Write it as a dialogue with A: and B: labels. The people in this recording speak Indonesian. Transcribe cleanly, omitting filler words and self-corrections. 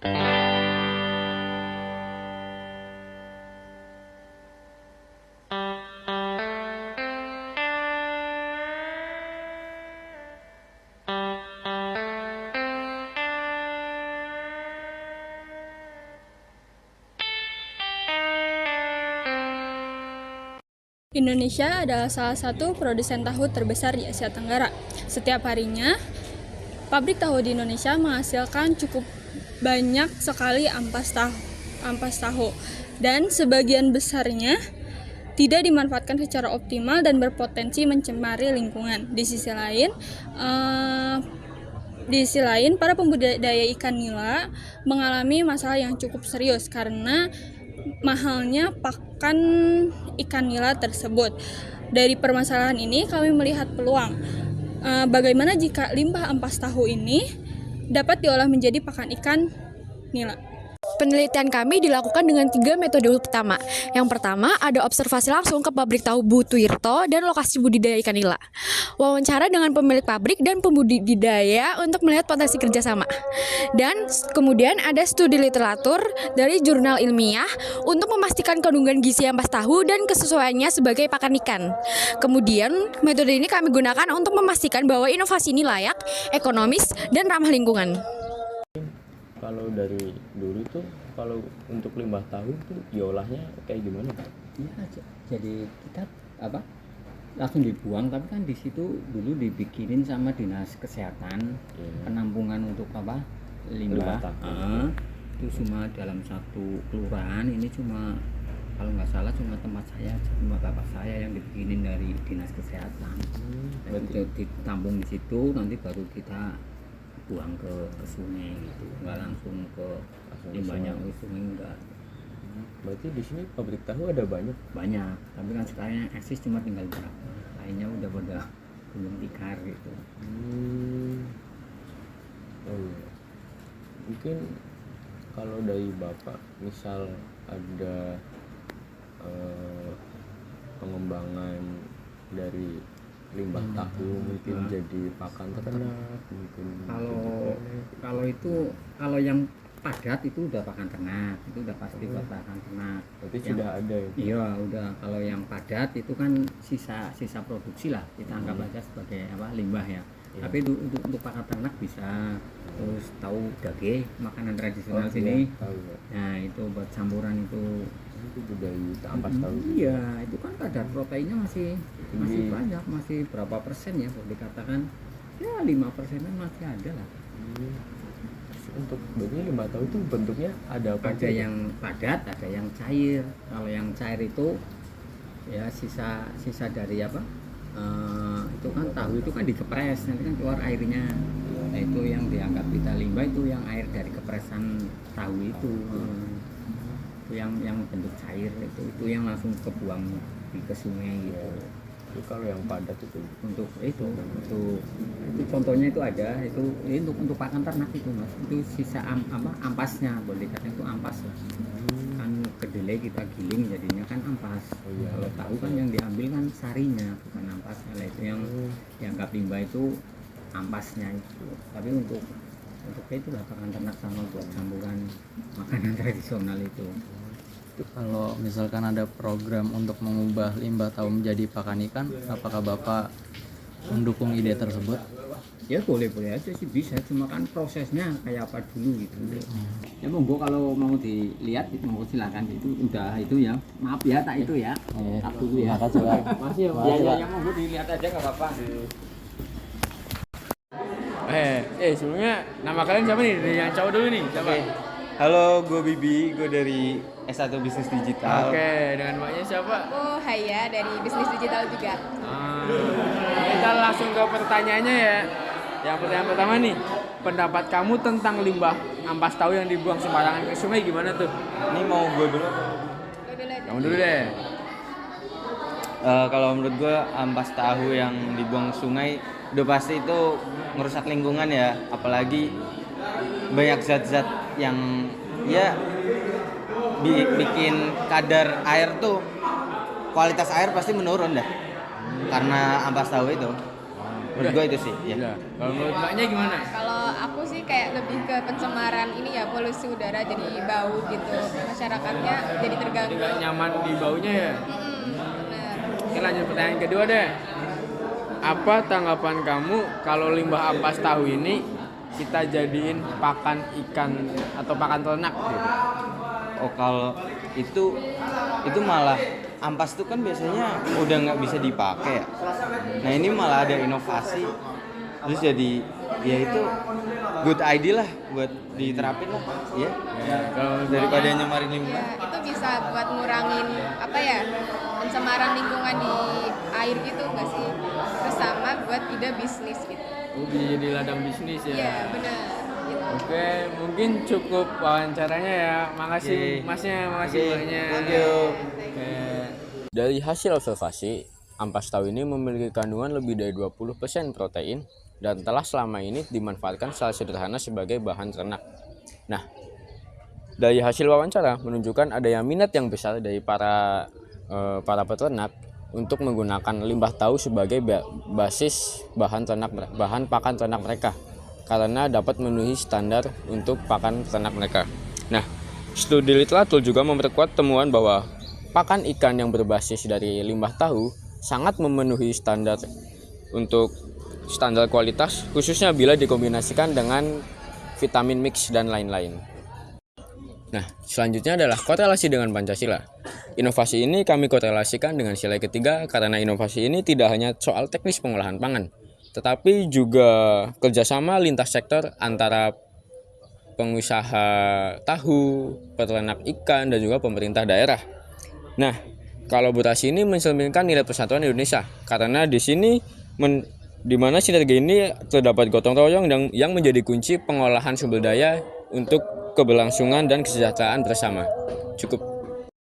A: Indonesia adalah salah satu produsen tahu terbesar di Asia Tenggara. Setiap harinya, pabrik tahu di Indonesia menghasilkan cukup banyak sekali ampas tahu. Dan sebagian besarnya tidak dimanfaatkan secara optimal dan berpotensi mencemari lingkungan. Di sisi lain, para pembudidaya ikan nila mengalami masalah yang cukup serius karena mahalnya pakan ikan nila tersebut. Dari permasalahan ini kami melihat peluang. Bagaimana jika limbah ampas tahu ini dapat diolah menjadi pakan ikan nila?
B: Penelitian kami dilakukan dengan 3 metode utama. Yang pertama, ada observasi langsung ke pabrik tahu Bu Tuirto dan lokasi budidaya ikan nila. Wawancara dengan pemilik pabrik dan pembudidaya untuk melihat potensi kerjasama. Dan kemudian ada studi literatur dari jurnal ilmiah untuk memastikan kandungan gizi ampas tahu dan kesesuaiannya sebagai pakan ikan. Kemudian, metode ini kami gunakan untuk memastikan bahwa inovasi ini layak, ekonomis, dan ramah lingkungan.
C: Kalau dari dulu tuh, kalau untuk limbah tahu tuh diolahnya kayak gimana?
D: Iya, jadi kita langsung dibuang, tapi kan di situ dulu dibikinin sama dinas kesehatan penampungan untuk limbah. Itu cuma dalam satu kelurahan, ini cuma kalau nggak salah cuma tempat saya, cuma bapak saya yang dibikinin dari dinas kesehatan. Itu ditampung di situ, nanti baru kita buang ke sungai gitu, nggak langsung ke limbahnya ke sungai, enggak.
C: Berarti di sini pabrik tahu ada banyak,
D: Tapi kan sekarang yang eksis cuma tinggal berapa, lainnya udah pada gulung tikar gitu.
C: Oh iya. Mungkin kalau dari bapak, misal ada pengembangan dari limbah tahu mungkin jadi pakan ternak, mungkin
D: kalau yang padat itu udah pakan ternak, itu udah pasti buat pakan ternak.
C: Berarti sudah ada ya?
D: Iya, udah. Kalau yang padat itu kan sisa produksi lah, kita anggap aja sebagai limbah ya. Tapi untuk pakan ternak bisa. Terus tahu dage, makanan tradisional sini.
C: Tahu, ya.
D: Nah, itu buat campuran itu
C: budaya ampas tahu.
D: Iya, itu kan kadar proteinnya masih banyak, masih berapa persen ya, boleh dikatakan ya 5%-an masih ada lah.
C: Untuk berarti limbah tahu itu bentuknya ada apa?
D: Ada yang padat, ada yang cair. Kalau yang cair itu ya sisa dari itu kan tahu itu kan dikepres, nanti kan keluar airnya. Nah, itu yang dianggap kita limbah, itu yang air dari kepresan tahu itu. Itu yang bentuk cair, itu yang langsung kebuang ke sungai gitu.
C: Itu kalau yang padat itu
D: itu contohnya itu ada, itu untuk pakan ternak itu mas, itu sisa ampasnya, boleh dikatakan itu ampas lah. Kan kedelai kita giling jadinya kan ampas. Kalau tahu kan yang diambil kan sarinya, bukan ampasnya lah. Itu yang dianggap limbah itu ampasnya itu. Tapi untuk itulah pakan ternak sama buat campuran makanan tradisional itu.
E: Kalau misalkan ada program untuk mengubah limbah tahu menjadi pakan ikan, apakah Bapak mendukung ide tersebut?
D: Ya boleh aja sih, bisa, cuma kan prosesnya kayak apa dulu gitu. Ya monggo kalau mau dilihat itu monggo silakan, itu udah itu ya. Maaf ya tak itu ya. Tak dulu ya.
E: Makasih Pak.
D: Masih ya Pak. Ya monggo dilihat aja enggak apa-apa.
F: Sebelumnya nama kalian siapa nih? Dari yang cowok dulu nih, siapa?
G: Halo, gue Bibi, gue dari S1 Bisnis Digital.
F: Oke, dengan mbaknya siapa?
H: Aku Haya dari Bisnis Digital juga.
F: Kita langsung ke pertanyaannya ya. Yang pertanyaan pertama nih, pendapat kamu tentang limbah ampas tahu yang dibuang sembarangan ke sungai gimana tuh?
G: Ini mau gue dulu?
F: Kamu dulu deh.
G: Kalau menurut gue ampas tahu yang dibuang sungai udah pasti itu merusak lingkungan ya, apalagi banyak zat-zat yang ya bikin kadar air tuh, kualitas air pasti menurun dah karena ampas tahu itu. Menurut gue itu sih ya.
F: Kalau menurut mbaknya gimana?
H: Kalau aku sih sih kayak lebih ke pencemaran ini ya, polusi udara jadi bau gitu, masyarakatnya jadi terganggu.
F: Nggak nyaman di baunya ya.
H: Benar.
F: Oke, lanjut pertanyaan kedua deh. Apa tanggapan kamu kalau limbah ampas tahu ini kita jadiin pakan ikan atau pakan ternak gitu?
G: Oh, kalau itu malah ampas itu kan biasanya udah nggak bisa dipakai ya. Nah ini malah ada inovasi, terus jadi ya itu good idea lah buat diterapin lah, ya. Kalau daripada nyemarin limbah.
H: Ya, itu bisa buat ngurangin apa ya, pencemaran lingkungan di air gitu nggak sih? Terus sama buat ide bisnis gitu.
F: Jadi ladang bisnis ya.
H: Iya benar. Gitu.
F: Oke, mungkin cukup wawancaranya ya. Makasih
G: Oke.
F: Masnya, makasih banyak.
G: Thank you.
F: Oke.
C: Dari hasil observasi, ampas tahu ini memiliki kandungan lebih dari 20% protein dan telah selama ini dimanfaatkan secara sederhana sebagai bahan ternak. Nah, dari hasil wawancara menunjukkan ada yang minat yang besar dari para peternak untuk menggunakan limbah tahu sebagai basis bahan pakan ternak mereka karena dapat memenuhi standar untuk pakan ternak mereka. Nah, studi literatur juga memperkuat temuan bahwa pakan ikan yang berbasis dari limbah tahu sangat memenuhi standar untuk standar kualitas, khususnya bila dikombinasikan dengan vitamin mix dan lain-lain. Nah, selanjutnya adalah korelasi dengan Pancasila. Inovasi ini kami korelasikan dengan nilai ketiga karena inovasi ini tidak hanya soal teknis pengolahan pangan, tetapi juga kerjasama lintas sektor antara pengusaha tahu, peternak ikan, dan juga pemerintah daerah. Nah, kolaborasi ini mencerminkan nilai persatuan Indonesia karena di sini di mana sinergi ini terdapat gotong royong yang menjadi kunci pengolahan sumber daya untuk keberlangsungan dan kesejahteraan bersama. Cukup.